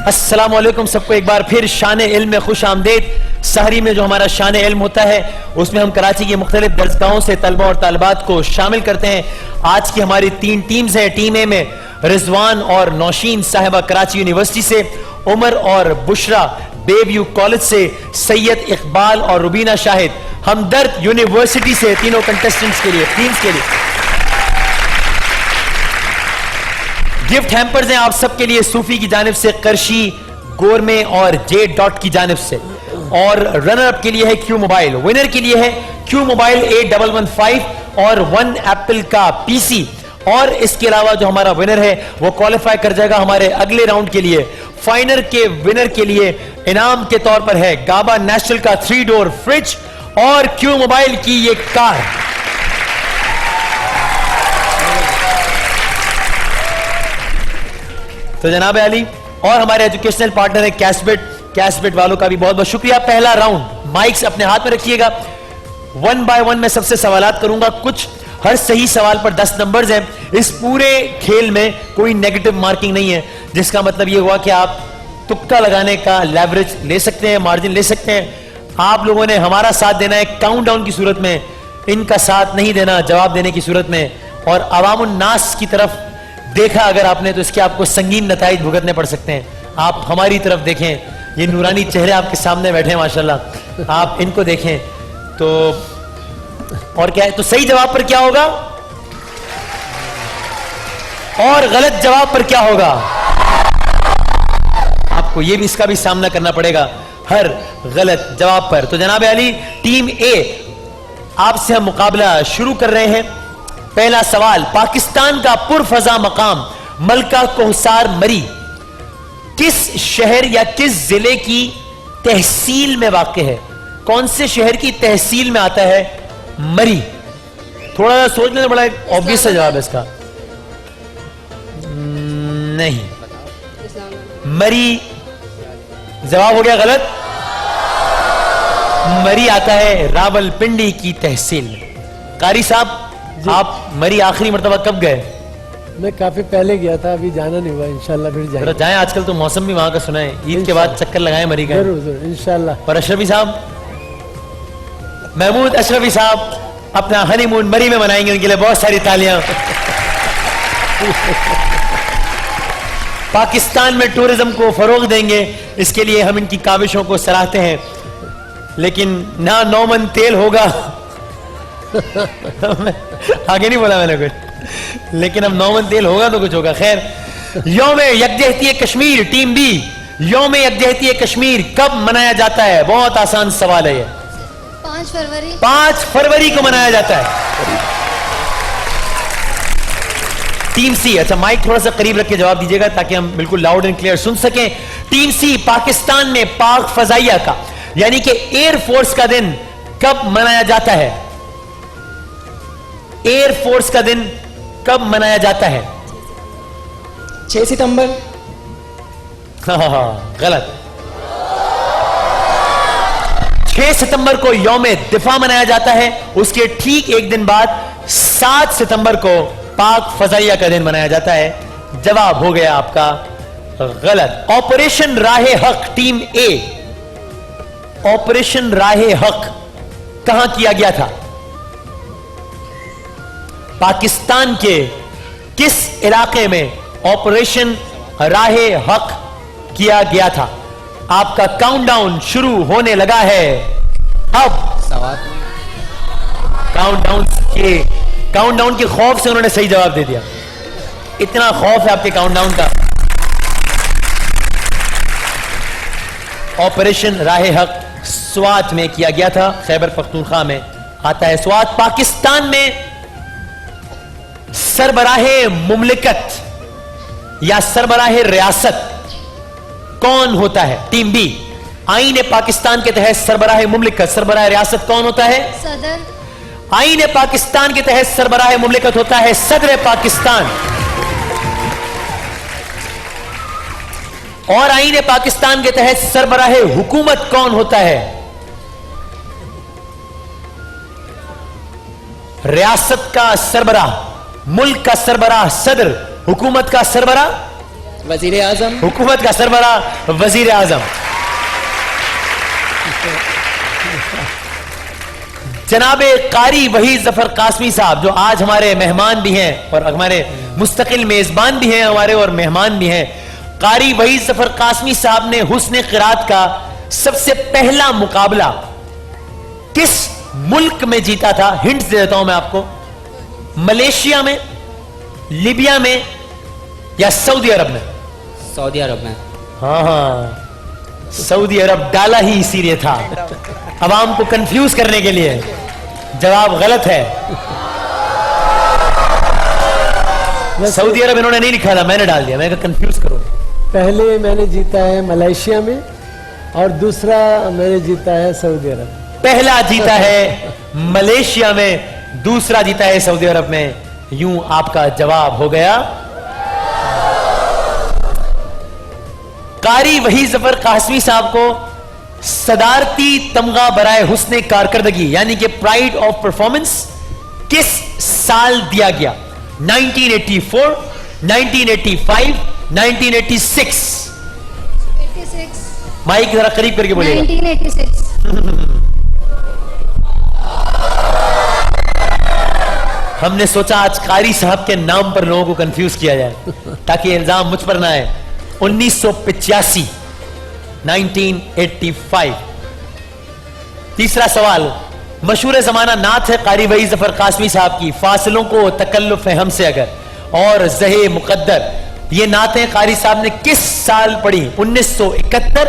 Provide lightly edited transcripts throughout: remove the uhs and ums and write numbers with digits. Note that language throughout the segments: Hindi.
अस्सलामु अलैकुम सबको एक बार फिर शान इल्म में खुश आमदेद। सहरी में जो हमारा शान इल्म होता है उसमें हम कराची की मुख्तलिफ दर्सगाहों से तलबा और तालिबात को शामिल करते हैं। आज की हमारी 3 टीम्स हैं। टीम ए में रिजवान और नौशीन साहिबा कराची यूनिवर्सिटी से, उमर और बुशरा बेबयू कॉलेज से, सैयद इकबाल और रुबीना शाहिद हमदर्द यूनिवर्सिटी से। तीनों कंटेस्टेंट्स के लिए, टीम्स के लिए गिफ्ट हैम्पर्स हैं आप सबके लिए सूफी की जानिब से, करशी, गोरमे और जे डॉट की जानिब से। और रनर अप के लिए है क्यू मोबाइल, विनर के लिए है क्यू मोबाइल 8115 और 1 एप्पल का पीसी। और इसके अलावा जो हमारा विनर है वो क्वालिफाई कर जाएगा हमारे अगले राउंड के लिए। फाइनल के विनर के लिए इनाम के तौर पर है गाबा नेशनल का 3 डोर फ्रिज और क्यू मोबाइल की ये कार। तो जनाब अली और हमारे एजुकेशनल पार्टनर है कैशबेट। कैशबेट वालों का भी बहुत बहुत शुक्रिया। पहला राउंड, माइक्स अपने हाथ में रखिएगा। 1 बाय 1 मैं सबसे सवालात करूंगा। कुछ हर सही सवाल पर 10 नंबर्स हैं। इस पूरे खेल में कोई नेगेटिव मार्किंग नहीं है, जिसका मतलब यह हुआ कि आप तुक्का लगाने का लेवरेज ले सकते हैं, मार्जिन ले सकते हैं। आप लोगों ने हमारा साथ देना है काउंटडाउन की सूरत में, इनका साथ नहीं देना जवाब देने की सूरत में। और अवामुन नास की तरफ देखा अगर आपने तो इसके आपको संगीन नताइज भुगतने पड़ सकते हैं। आप हमारी तरफ देखें, ये नूरानी चेहरे आपके सामने बैठे हैं माशाल्लाह, आप इनको देखें। तो और क्या है, तो सही जवाब पर क्या होगा और गलत जवाब पर क्या होगा, आपको ये भी इसका भी सामना करना पड़ेगा हर गलत जवाब पर। तो जनाब अली टीम ए आपसे हम मुकाबला शुरू कर रहे हैं। पहला सवाल, पाकिस्तान का पुरफजा मकाम मलका कोहसार मरी किस शहर या किस जिले की तहसील में वाक़ है? कौन से शहर की तहसील में आता है मरी? थोड़ा सा सोचने से बड़ा ऑब्वियस सा जवाब है इसका। नहीं, मरी जवाब हो गया गलत। मरी आता है रावलपिंडी की तहसील में। कारी साहब आप मरी आखिरी मर्तबा कब गए? मैं काफी पहले गया था, अभी जाना नहीं हुआ, इंशाल्लाह फिर जाएंगे। जाएं, आजकल तो मौसम भी वहां का सुना है, ईद के बाद चक्कर लगाएं मरी का। जरूर जरूर इंशाल्लाह। और अशरफी साहब, महमूद अशरफी साहब अपना हनीमून मरी में मनाएंगे, उनके लिए बहुत सारी तालियां। पाकिस्तान में टूरिज्म को फरोग देंगे, इसके लिए हम इनकी काविशों को सराहते हैं। लेकिन ना 9 मन तेल होगा आगे नहीं बोला मैंने कुछ, लेकिन अब 9 मन तेल होगा तो कुछ होगा। खैर, यौम यकजहती कश्मीर टीम बी, यौम यकजहती कश्मीर कब मनाया जाता है? बहुत आसान सवाल है ये। 5 फरवरी। 5 फरवरी को मनाया जाता है। टीम सी, अच्छा माइक थोड़ा सा करीब रख के जवाब दीजिएगा ताकि हम बिल्कुल लाउड एंड क्लियर सुन सकें। टीम सी, पाकिस्तान में पाक फजाइया का यानी कि एयरफोर्स का दिन कब मनाया जाता है? एयरफोर्स का दिन कब मनाया जाता है? 6 सितंबर। गलत। 6 सितंबर को यौम दिफा मनाया जाता है। उसके ठीक एक दिन बाद 7 सितंबर को पाक फजाइया का दिन मनाया जाता है। जवाब हो गया आपका गलत। ऑपरेशन राहे हक टीम ए, ऑपरेशन राहे हक कहां किया गया था? पाकिस्तान के किस इलाके में ऑपरेशन राहे हक किया गया था? आपका काउंटडाउन शुरू होने लगा है अब। काउंटडाउन के खौफ से उन्होंने सही जवाब दे दिया। इतना खौफ है आपके काउंटडाउन का। ऑपरेशन राहे हक स्वात में किया गया था, खैबर पख्तूनख्वा में आता है स्वात। पाकिस्तान में सरबराहे मुमलिकत या सरबराहे रियासत कौन होता है? टीम बी, आईन पाकिस्तान के तहत सरबराहे मुमलिकत, सरबराह रियासत कौन होता है? सदर। आईन पाकिस्तान के तहत सरबराह मुमलिकत होता है सदर पाकिस्तान। और आईन पाकिस्तान के तहत सरबराह हुकूमत कौन होता है? रियासत का सरबराह, मुल्क का सरबराह सदर, हुकूमत का सरबराह वजीर आजम। हुकूमत का सरबरा वजीर आजम। जनाबे कारी वहीद जफर कासमी साहब, जो आज हमारे मेहमान भी हैं और हमारे मुस्तकिल मेजबान भी हैं हमारे और मेहमान भी हैं। कारी वहीद जफर कासमी साहब ने हुस्न क़िरात का सबसे पहला मुकाबला किस मुल्क में जीता था? हिंट्स दे देता हूं मैं आपको। मलेशिया में, लीबिया में या सऊदी अरब में? सऊदी अरब में। हाँ, सऊदी अरब डाला ही इसीलिए था, अवाम को कंफ्यूज करने के लिए। जवाब गलत है। सऊदी अरब इन्होंने नहीं लिखा था, मैंने डाल दिया। मैं कंफ्यूज करूं। पहले मैंने जीता है मलेशिया में और दूसरा मैंने जीता है सऊदी अरब। पहला जीता है मलेशिया में, दूसरा जीता है सऊदी अरब में। यूं आपका जवाब हो गया। कारी वही जफर कासमी साहब को सदारती तमगा बराए हुस्ने कारकर्दगी यानी कि प्राइड ऑफ परफॉर्मेंस किस साल दिया गया? 1984, 1985, 1986? 86। माइक जरा करीब करके बोलिएगा। 1986। हमने सोचा आज कारी साहब के नाम पर लोगों को कंफ्यूज किया जाए ताकि इल्जाम मुझ पर ना आए। 1985, 1985। तीसरा सवाल, मशहूर जमाना नात है कारी वही जफर कासमी साहब की, फासलों को तकल्लुफ है हमसे अगर और जहे मुकद्दर। ये नातें कारी साहब ने किस साल पढ़ी? 1971,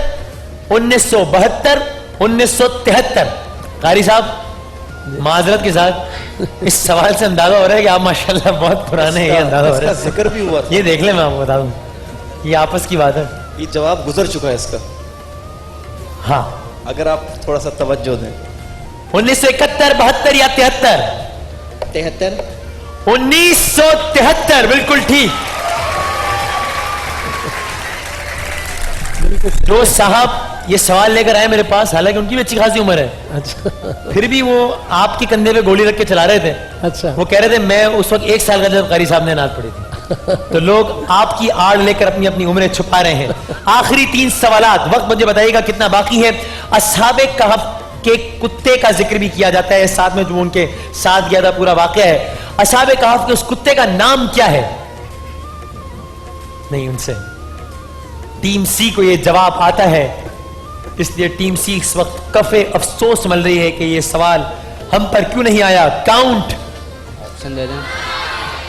1972, 1973? कारी साहब माजरत के साथ इस सवाल से अंदाजा हो रहा है कि आप माशाल्लाह बहुत पुराने हैं। ये अंदाजा हो रहा है, जिक्र भी हुआ था। ये देख ले, मैं आपको बता दूं, ये आपस की बात है। ये जवाब गुजर चुका है इसका, हाँ, अगर आप थोड़ा सा तवज्जो दें। 1971, 72 या 73? 73। 1973, बिल्कुल ठीक। जो साहब ये सवाल लेकर आए मेरे पास, हालांकि उनकी भी अच्छी खासी उम्र है, अच्छा फिर भी वो आपके कंधे पे गोली रख के चला रहे थे। अच्छा। वो कह रहे थे मैं उस वक्त 1 साल का जब कारी साहब ने नात पढ़ी थी। तो लोग आपकी आड़ लेकर अपनी अपनी उम्रें छुपा रहे हैं। आखिरी 3 सवालात, वक्त मुझे बताइएगा कितना बाकी है। अस्हाबे कहफ के कुत्ते का जिक्र भी किया जाता है, साथ में जो उनके साथ गया था पूरा वाकया है। अस्हाबे कहफ के उस कुत्ते का नाम क्या है? नहीं, उनसे टीम सी को यह जवाब आता है, इसलिए टीम सी इस वक्त कफे अफसोस मल रही है कि यह सवाल हम पर क्यों नहीं आया। काउंट ऑप्शन दे दें।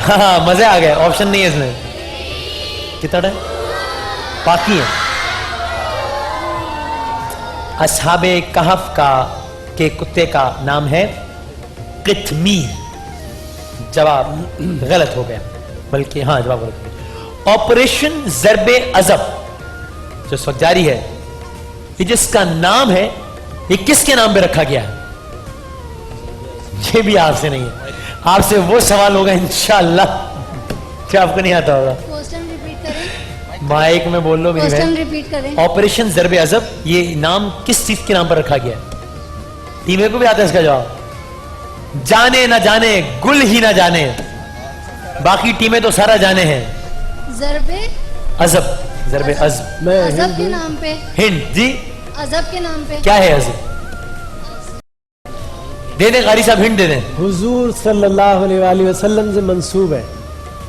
हाँ, मजे आ गए। ऑप्शन नहीं है इसमें। कितना है बाकी है? अस्हाबे कहफ का के कुत्ते का नाम है कितमीर। जवाब गलत हो गया, बल्कि हाँ, जवाब गलत हो गया। ऑपरेशन ज़र्बे अज़ब जो इस वक्त जारी है, ये जिसका नाम है, ये किसके नाम पे रखा गया है? ये भी आपसे नहीं है, आपसे वो सवाल होगा इंशाअल्लाह जो आपको नहीं आता होगा। क्वेश्चन रिपीट करें। माइक में बोल लो मेरी क्वेश्चन बहन। रिपीट करें। ऑपरेशन ज़र्बे अज़ब, ये नाम किस चीज के नाम पर रखा गया है? टीमें को भी आता है इसका जवाब। जाने ना जाने, गुल ही ना जाने, बाकी टीमें तो सारा जाने हैं। ज़र्बे अज़ब, ज़र्बे अज़ब। मैं अजब के हिंद नाम पे। हिंद जी, अजब के नाम पे क्या है अज़ब? दे दें कारी साहब, हिंट दे दें। हुजूर सल्लल्लाहु अलैहि वसल्लम से मंसूब है।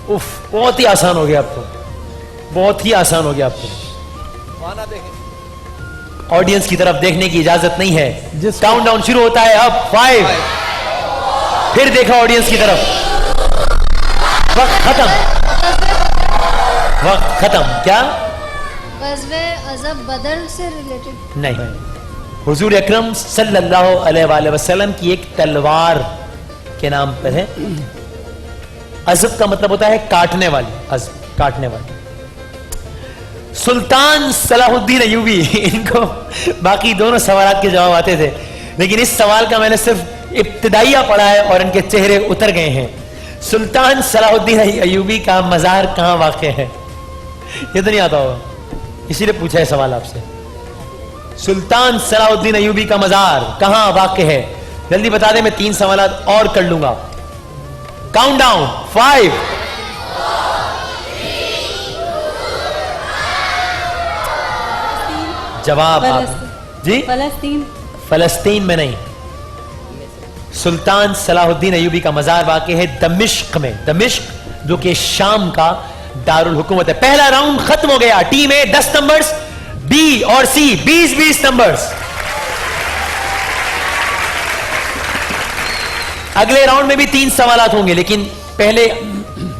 उफ, बहुत ही आसान हो गया आपको, बहुत ही आसान हो गया आपको। ऑडियंस की तरफ देखने की इजाजत नहीं है। जिस- काउंटडाउन शुरू होता है अब। 5। फिर देखा ऑडियंस की तरफ। वक्त खत्म, वक्त खत्म। क्या? गज़वे अजब बदर से रिलेटेड? नहीं, हुजूर अकरम सल्लल्लाहु अलैहि वसल्लम की एक तलवार के नाम पर है। अज़ब का मतलब होता है काटने वाली, अज़ब काटने वाली। सुल्तान सलाहुद्दीन अय्यूबी, इनको बाकी दोनों सवालात के जवाब आते थे, लेकिन इस सवाल का मैंने सिर्फ इब्तिदाइया पढ़ा है और इनके चेहरे उतर गए हैं। सुल्तान सलाहुद्दीन अय्यूबी का मज़ार कहाँ वाक़ है? ये तो नहीं आता होगा, इसीलिए पूछा है सवाल आपसे। सुल्तान सलाहुद्दीन अय्यूबी का मज़ार कहाँ वाक़ है? जल्दी बता दें, मैं 3 सवालात और कर लूंगा। काउंटडाउन 5, जवाब जी फलस्तीन। फलस्तीन में नहीं, सुल्तान सलाहुद्दीन अयूबी का मजार वाक़ है दमिश्क में। दमिश्क जो कि शाम का दारुल हुकूमत है। पहला राउंड खत्म हो गया। टीम ए 10 नंबर्स, बी और सी 20-20 नंबर्स। अगले राउंड में भी 3 सवालात होंगे, लेकिन पहले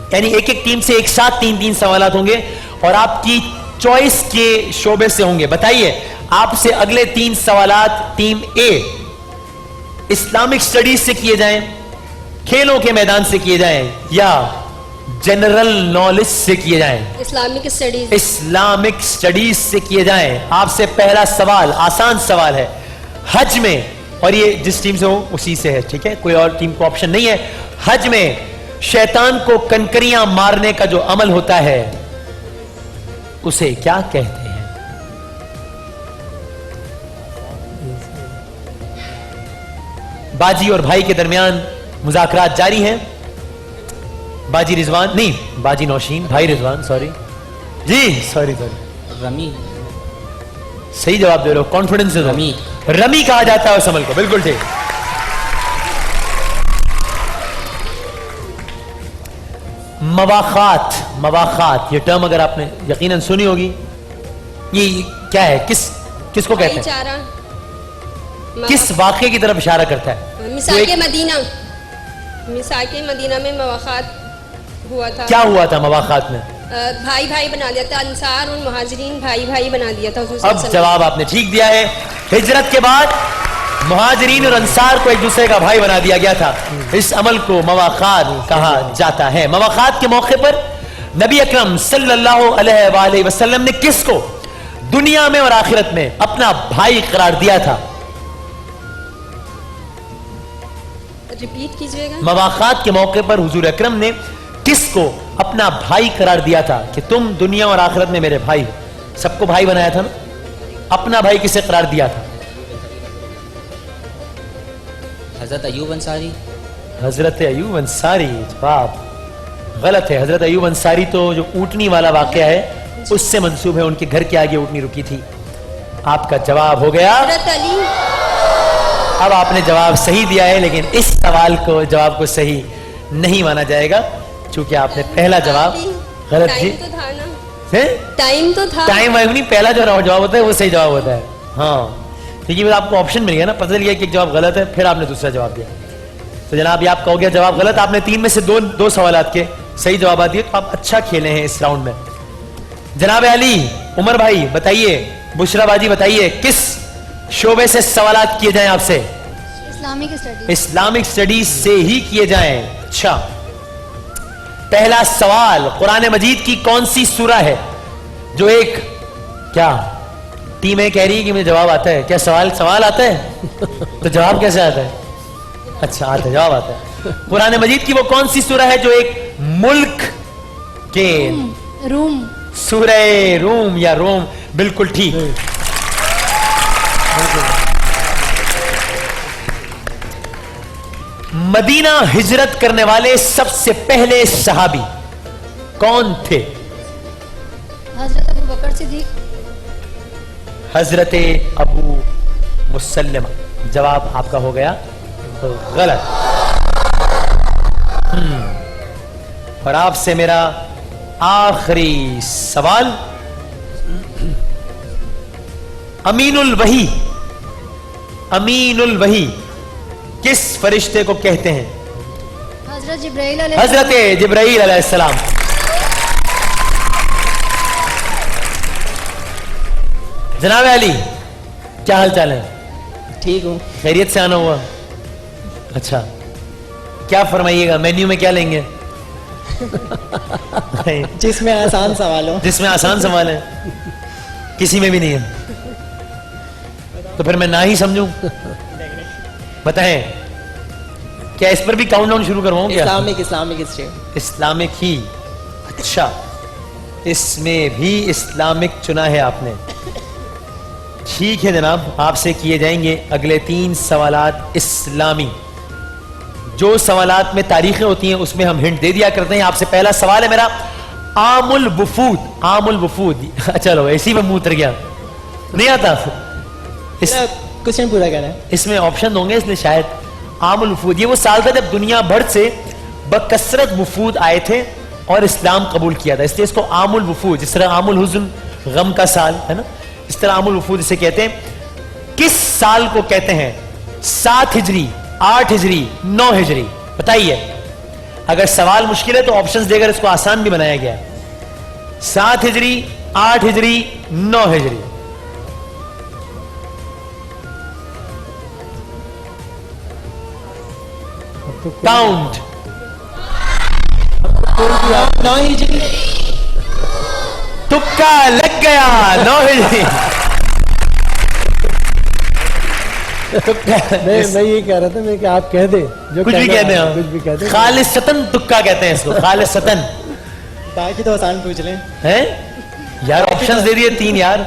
यानी एक एक टीम से एक साथ 3-3 सवालात होंगे और आपकी चॉइस के शोबे से होंगे। बताइए, आपसे अगले 3 सवालात टीम ए इस्लामिक स्टडीज से किए जाएं, खेलों के मैदान से किए जाएं या जनरल नॉलेज से किए जाएं? Islamic studies. इस्लामिक स्टडीज से किए जाएं। आपसे पहला सवाल आसान सवाल है। हज में, और ये जिस टीम से हो उसी से है, ठीक है, कोई और टीम को ऑप्शन नहीं है। हज में शैतान को कंकरियां मारने का जो अमल होता है उसे क्या कहते हैं? बाजी और भाई के दरमियान मुज़ाकरात जारी हैं। बाजी रिजवान नहीं, बाजी नौशीन, भाई रिजवान, सॉरी जी, सॉरी। रमी। सही जवाब दे रहे हो, कॉन्फिडेंस से। रमी। रमी कहा जाता है उस अमल को, बिल्कुल ठीक। मवाखात, मवाखात ये टर्म अगर आपने यकीनन सुनी होगी, ये क्या है, किसको कहते हैं? भाईचारा। किस वाक़े की तरफ इशारा करता है? मिसाके मदीना। मिसाके मदीना में मवाखात हुआ था। क्या हुआ था मवाखात में? भाई भाई बना दिया था, अंसार और मुहाजिरीन भाई भाई बना दिया था। अब जवाब आपने ठीक दिया है। हिजरत के बाद मुहाजिरीन और अंसार को एक दूसरे का भाई बना दिया गया था। इस अमल को मवाखात कहा जाता है। मवाखात के मौके पर नबी अकरम सल्लल्लाहु अलैहि वसल्लम ने किसको दुनिया में और आखिरत में अपना भाई करार दिया था? रिपीट कीजिएगा। मवाखात के मौके पर हुजूर अकरम ने किसको अपना भाई करार दिया था कि तुम दुनिया और आखिरत में मेरे भाई? सबको भाई बनाया था ना, अपना भाई किसे करार दिया था? हजरत अयूब अंसारी। हजरत अयूब अंसारी। जवाब गलत है। हजरत अयूब अंसारी तो जो ऊँटनी वाला वाकया है उससे मंसूब है, उनके घर के आगे ऊँटनी रुकी थी। आपका जवाब हो गया। हजरत अली। अब आपने जवाब सही दिया है, लेकिन इस सवाल को जवाब को सही नहीं माना जाएगा क्योंकि आपने पहला जवाब गलत जी। टाइम तो था ना, है? टाइम तो था। टाइम वाइम नहीं, पहला जो जवाब होता है वो सही जवाब होता है। हाँ, क्योंकि आपको ऑप्शन मिल गया ना, पता चल गया कि एक जवाब गलत है, फिर आपने दूसरा जवाब दिया। तो जनाब ये आपका हो गया जवाब गलत। आपने 3 में से दो सवालात के सही जवाब दिए, तो आप अच्छा खेले हैं इस राउंड में। जनाब अली, उमर भाई बताइए, बुशराबाजी बताइए, किस शोबे से सवालात किए जाएं आपसे? Islamic studies. इस्लामिक स्टडीज से ही किए जाएं। अच्छा, पहला सवाल, कुरान मजीद की कौन सी सूरा है जो एक, क्या टीम है कह रही है कि मुझे जवाब आता है? क्या सवाल आता है तो जवाब कैसे आता है? अच्छा आता है, जवाब आता है। कुरान मजीद की वो कौन सी सूरा है जो एक मुल्क के? रूम। सूरह रूम या रोम, बिल्कुल ठीक। मदीना हिजरत करने वाले सबसे पहले सहाबी कौन थे? हजरत अबू बकर सिद्दीक। हजरत अबू मुसल्लमा। जवाब आपका हो गया तो गलत। और आपसे मेरा आखिरी सवाल, अमीनुल वही, अमीनुल वही किस फरिश्ते को कहते हैं? हजरत जिब्राइल हजरत जिब्राइल अलैहिस्सलाम। जनाब अली, क्या हाल चाल है? ठीक हूँ। खैरियत से आना हुआ? अच्छा, क्या फरमाइएगा, मेन्यू में क्या लेंगे? जिसमें आसान सवाल हो। जिसमें आसान सवाल है, किसी में भी नहीं है तो फिर मैं ना ही समझूं? बताएं, क्या इस पर भी काउंटडाउन शुरू करवाऊं? क्या इस्लामिक ही? अच्छा, इसमें भी इस्लामिक चुना है आपने। ठीक है जनाब, आपसे किए जाएंगे अगले 3 सवालात इस्लामी। जो सवालात में तारीखें होती हैं उसमें हम हिंट दे दिया करते हैं। आपसे पहला सवाल है मेरा, आमुल वफूद। आमुल वफूद, चलो इसी में मुंह उतर गया। नहीं आता इस, क्वेश्चन पूरा करना है। इसमें ऑप्शन होंगे इसलिए शायद। आमुल वफूद, ये वो साल था जब दुनिया भर से बकसरत वफूद आए थे और इस्लाम कबूल किया था, इसलिए इसको आमुल वफूद, जिस तरह आमुल हुज़्न गम का साल है ना, इस तरह आमुल वफूद इसे कहते हैं। किस साल को कहते हैं 7 हिजरी, 8 हिजरी, 9 हिजरी? बताइए। अगर सवाल मुश्किल है तो ऑप्शंस देकर इसको आसान भी बनाया गया है। 7 हिजरी, 8 हिजरी, 9 हिजरी। काउंट। 9 हिजरी। तुक्का लग गया, 9 हिजरी। मैं ये कह रहा था मैं कि आप कह दे जो कुछ भी कहना कहते है, हैं, कुछ भी कहते हैं। खालिसतन तुक्का कहते हैं इसको, खालिसतन। बाकी तो आसान पूछ लें। हैं यार, ऑप्शंस दे दिए 3 यार।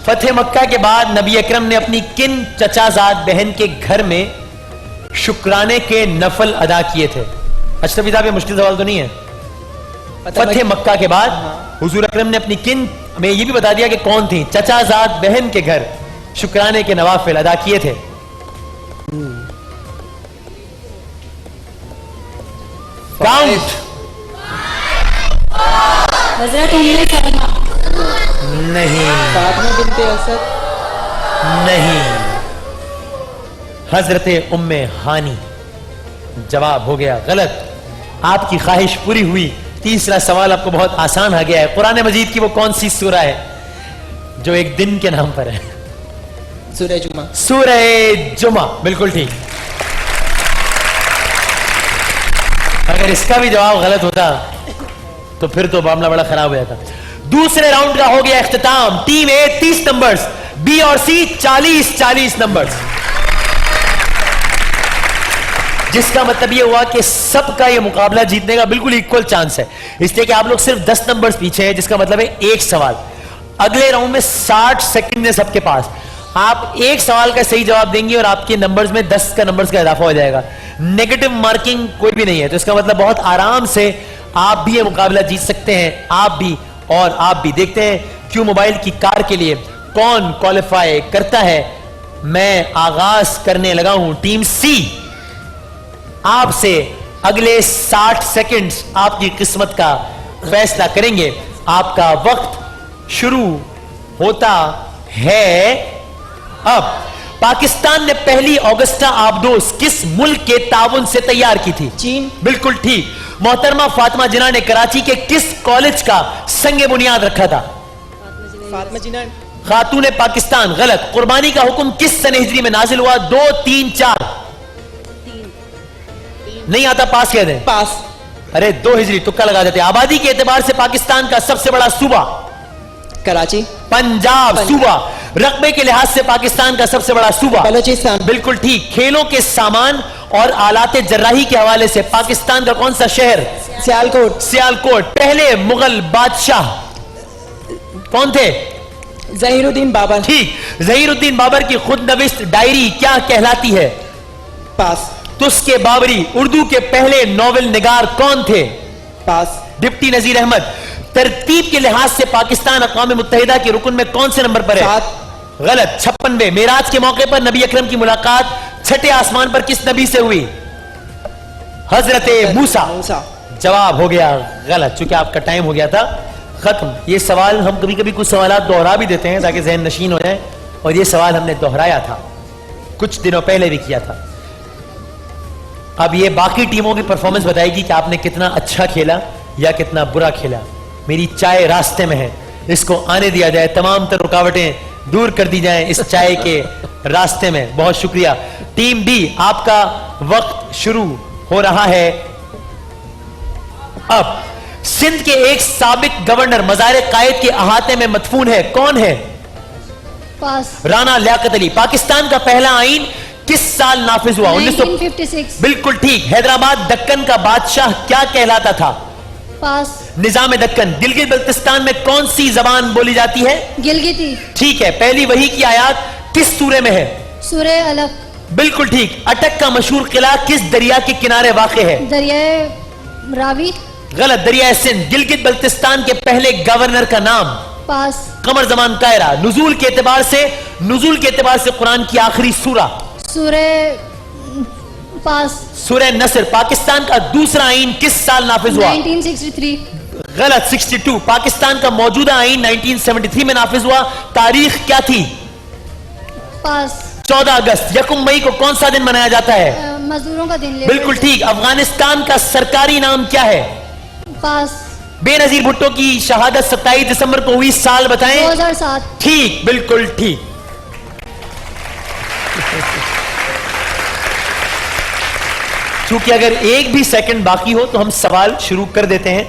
फतेह मक्का के बाद नबी अकरम ने अपनी किन चचाजाद बहन के घर में शुक्राने के नफल अदा किए थे? अशरफी साहब, ये मुश्किल सवाल तो नहीं है। फतेह मक्का के बाद हुजूर अकरम ने अपनी किन, में ये भी बता दिया कि कौन थी चचाजाद बहन के घर शुक्राने के नवाफिल अदा किए थे। काउंट। हजरत उम्मे सलमा, नहीं, फातिमा बिनते असद, नहीं, हजरत उम्मे हानी। जवाब हो गया गलत। आपकी ख्वाहिश पूरी हुई। तीसरा सवाल आपको बहुत आसान आ गया है। कुरान मजीद की वो कौन सी सूरह है जो एक दिन के नाम पर है? सूरह जुमा। सूरह जुमा, बिल्कुल ठीक। अगर इसका भी जवाब गलत होता तो फिर तो मामला बड़ा खराब हो जाता। दूसरे राउंड का हो गया इख्तिताम। टीम ए 30 नंबर्स, बी और सी 40-40 नंबर्स, जिसका मतलब यह हुआ कि सबका यह मुकाबला जीतने का बिल्कुल इक्वल चांस है, इसलिए कि आप लोग सिर्फ 10 नंबर्स पीछे हैं, जिसका मतलब है एक सवाल। अगले राउंड में 60 सेकंड है सबके पास। आप एक सवाल का सही जवाब देंगे और आपके नंबर्स में 10 का नंबर्स का इजाफा हो जाएगा। नेगेटिव मार्किंग कोई भी नहीं है, तो इसका मतलब बहुत आराम से आप भी ये मुकाबला जीत सकते हैं, आप भी और आप भी। देखते हैं क्यू मोबाइल की कार के लिए कौन क्वालिफाई करता है। मैं आगाज करने लगा हूं। टीम सी, आपसे अगले 60 सेकंड्स आपकी किस्मत का फैसला करेंगे। आपका वक्त शुरू होता है अब। पाकिस्तान ने पहली ऑगस्टा आबदोस किस मुल्क के ताउन से तैयार की थी? चीन। बिल्कुल ठीक। मोहतरमा फातिमा जिन्ना ने कराची के किस कॉलेज का संगे बुनियाद रखा था? फातिमा जिन्ना। खातून पाकिस्तान, गलत। कुर्बानी का हुक्म किस सन हिजरी में नाजिल हुआ? 2, 3, 4। नहीं आता, पास कह दें। पास। अरे 2 हिजरी, तुक्का लगा देते। आबादी के एतबार से पाकिस्तान का सबसे बड़ा सूबा? कराची। पंजाब सूबा। रकबे के लिहाज से पाकिस्तान का सबसे बड़ा सूबा? बलूचिस्तान। बिल्कुल ठीक। खेलों के सामान और आलाते जर्राही के हवाले से पाकिस्तान का कौन सा शहर? सियालकोट। सियालकोट। पहले मुगल बादशाह कौन थे? जहीरुद्दीन बाबर। ठीक। जहीरुद्दीन बाबर की खुद नविश्त डायरी क्या कहलाती है? पास। तुस्के बाबरी उर्दू के पहले नॉवेल निगार कौन थे? पास। डिप्टी नजीर अहमद। तरतीब के लिहाज से पाकिस्तान अक़वाम मुत्तहिदा के रुकन में कौन से नंबर पर है? 7। गलत। 56वें। मेराज के मौके पर नबी अकरम की मुलाकात छठे आसमान पर किस नबी से हुई? हजरत मूसा। जवाब हो गया गलत। चूंकि आपका टाइम हो गया था खत्म। ये सवाल हम कभी कभी कुछ सवाल दोहरा भी देते हैं ताकि जहन नशीन हो जाए, और ये सवाल हमने दोहराया था, कुछ दिनों पहले भी किया था। अब ये बाकी टीमों की परफॉर्मेंस बताएगी कि आपने कितना अच्छा खेला या कितना बुरा खेला। मेरी चाय रास्ते में है, इसको आने दिया जाए, तमाम तर रुकावटें दूर कर दी जाएं इस चाय के रास्ते में। बहुत शुक्रिया। टीम बी, आपका वक्त शुरू हो रहा है अब। सिंध के एक साबिक गवर्नर मज़ार कायद के अहाते में मदफून है, कौन है? पास। राना लियाकत अली। पाकिस्तान का पहला आईन किस साल नाफिज हुआ? 1956। बिल्कुल ठीक। हैदराबाद दक्कन का बादशाह क्या कहलाता था? पास। निजाम दक्कन। गिलगित बल्तिस्तान में कौन सी जबान बोली जाती है? गिलगिती। ठीक है। पहली वही की आयत किस सूरे में है? सूरे अलग। बिल्कुल ठीक। अटक का मशहूर किला किस दरिया के किनारे वाक़ है? दरियाए रावी। गलत। दरिया सिंध। गिलगित बल्तिस्तान के पहले गवर्नर का नाम? पास कमर जमान कायरा। नुजूल के एतबार से कुरान की आखिरी सूरा। सूरे पास सूरह नसर। पाकिस्तान का दूसरा आईन किस साल नाफिज हुआ? 1963 गलत। 62। पाकिस्तान का मौजूदा आईन 1973 में नाफिज हुआ। तारीख क्या थी? पास 14 अगस्त। यकुम मई को कौन सा दिन मनाया जाता है? मजदूरों का दिन। बिल्कुल ठीक। अफगानिस्तान का सरकारी नाम क्या है? पास बेनजीर भुट्टो की शहादत 27 दिसंबर को हुई, साल बताएं। 2007 ठीक, बिल्कुल ठीक। चूंकि अगर एक भी सेकंड बाकी हो तो हम सवाल शुरू कर देते हैं,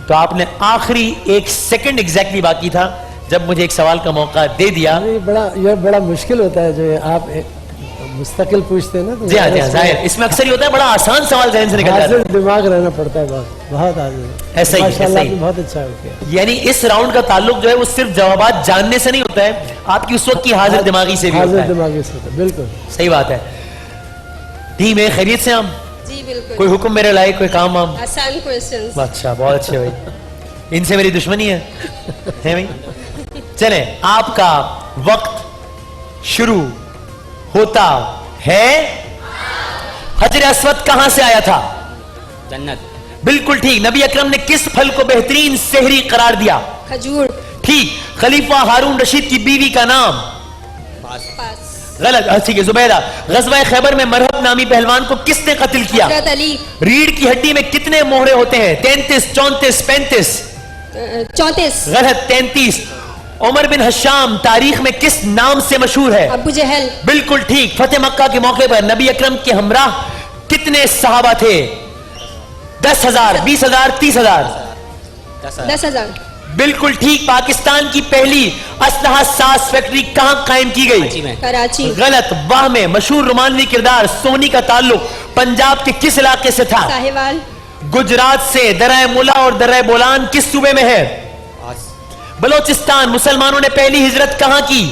तो आपने आखिरी 1 सेकंड एग्जैक्टली बाकी था जब मुझे एक सवाल का मौका दे दिया। ये बड़ा मुश्किल होता है जो आप मुस्तकिल पूछते हैं ना, तो जी हाँ, जाहिर इसमें अक्सर ही होता है, बड़ा आसान सवाल जहन से निकल जाता है। दिमाग रहना पड़ता है, बहुत आसान। ऐसा ही, माशाल्लाह ऐसा ही। बहुत अच्छा हो गया। यानी इस राउंड का ताल्लुक जो है वो सिर्फ जवाबात जानने से नहीं होता है, आपकी उस वक्त की हाजिर दिमागी से भी होता हाजिर है। दिमागी से होता है, बिल्कुल सही बात है। टीम है, खैरियत से हम? जी बिल्कुल। कोई हुक्म मेरे लायक, कोई काम हम? आसान क्वेश्चंस। अच्छा, बहुत अच्छे भाई, इनसे मेरी दुश्मनी है भाई। चले, आपका वक्त शुरू होता है। हजर अस्वद कहां से आया था? जन्नत। बिल्कुल ठीक। नबी अकरम ने किस फल को बेहतरीन सेहरी करार दिया? खजूर। ठीक। खलीफा हारून रशीद की बीवी का नाम? पास। गलत। ठीक है, जुबैदा। गज़वा खैबर में मरहब नामी पहलवान को किसने कत्ल किया? हजरत अली। रीढ़ की हड्डी में कितने मोहरे होते हैं? 33, 34, 35? 34। गलत। 33। उमर बिन हशाम तारीख में किस नाम से मशहूर है? अबू जहल। बिल्कुल ठीक। फतेह मक्का के मौके पर नबी अकरम के हमराह कितने सहाबा थे? 10,000, 20,000, 30,000? 10,000। बिल्कुल ठीक। पाकिस्तान की पहली असलहा साज फैक्ट्री कहां कायम की गई? कराची। गलत। वाह में मशहूर रोमानवी किरदार सोनी का ताल्लुक पंजाब के किस इलाके से था? साहिवाल। गुजरात से। दर्रा मुला और दर्रा बोलान किस सूबे में है? बलोचिस्तान। मुसलमानों ने पहली हिजरत कहां की?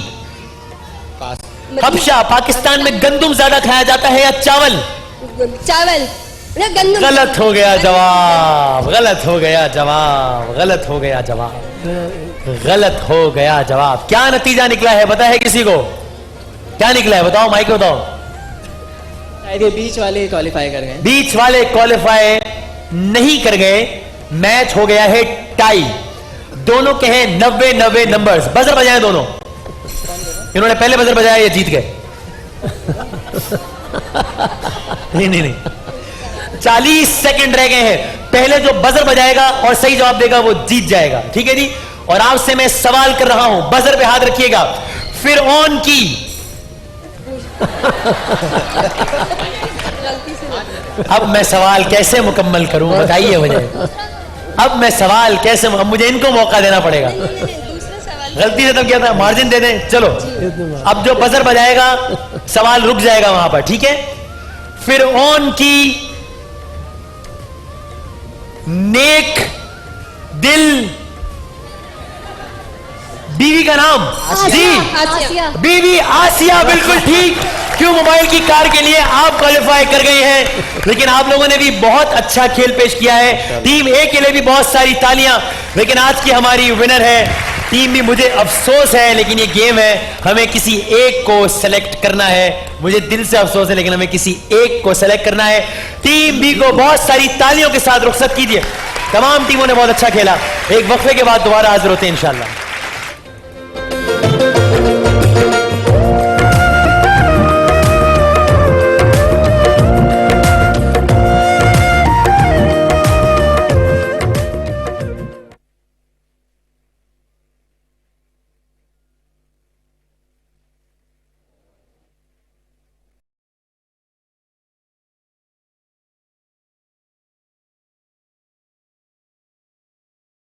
हबशा। पाकिस्तान में गंदुम ज्यादा खाया जाता है या चावल? चावल। गंदम। गलत हो गया जवाब, गलत हो गया जवाब, गलत हो गया जवाब, गलत हो गया जवाब। क्या नतीजा निकला है पता है किसी को? क्या निकला है बताओ, माइक बताओ। बीच वाले क्वालिफाई कर गए। बीच वाले क्वालिफाई नहीं कर गए। मैच हो गया है टाई। दोनों के हैं 90-90 नंबर्स। बजर बजाए दोनों। इन्होंने पहले बजर बजाया, ये जीत गए। नहीं, 40 सेकंड रह गए हैं। पहले जो बजर बजाएगा और सही जवाब देगा वो जीत जाएगा, ठीक है जी। और आपसे मैं सवाल कर रहा हूं, बजर पे हाथ रखिएगा। फिरऔन की अब मैं सवाल कैसे मुकम्मल करूं बताइए मुझे। अब मैं सवाल कैसे, अब मुझे इनको मौका देना पड़ेगा। दूसरा सवाल। गलती से तब क्या था, मार्जिन दे दें। चलो, अब जो बजर बजाएगा सवाल रुक जाएगा वहां पर, ठीक है। फिरऔन की नेक दिल बीवी का नाम? जी, आसिया। बीवी आसिया। बिल्कुल ठीक। क्यों मोबाइल की कार के लिए आप क्वालिफाई कर गए हैं, लेकिन आप लोगों ने भी बहुत अच्छा खेल पेश किया है। टीम ए के लिए भी बहुत सारी तालियां। लेकिन आज की हमारी विनर है टीम बी। मुझे अफसोस है लेकिन ये गेम है, हमें किसी एक को सेलेक्ट करना है। मुझे दिल से अफसोस है लेकिन हमें किसी एक को सेलेक्ट करना है। टीम बी को बहुत सारी तालियों के साथ रुखसत कीजिए। तमाम टीमों ने बहुत अच्छा खेला। एक वक्फे के बाद दोबारा हाजिर होते हैं इंशाल्लाह।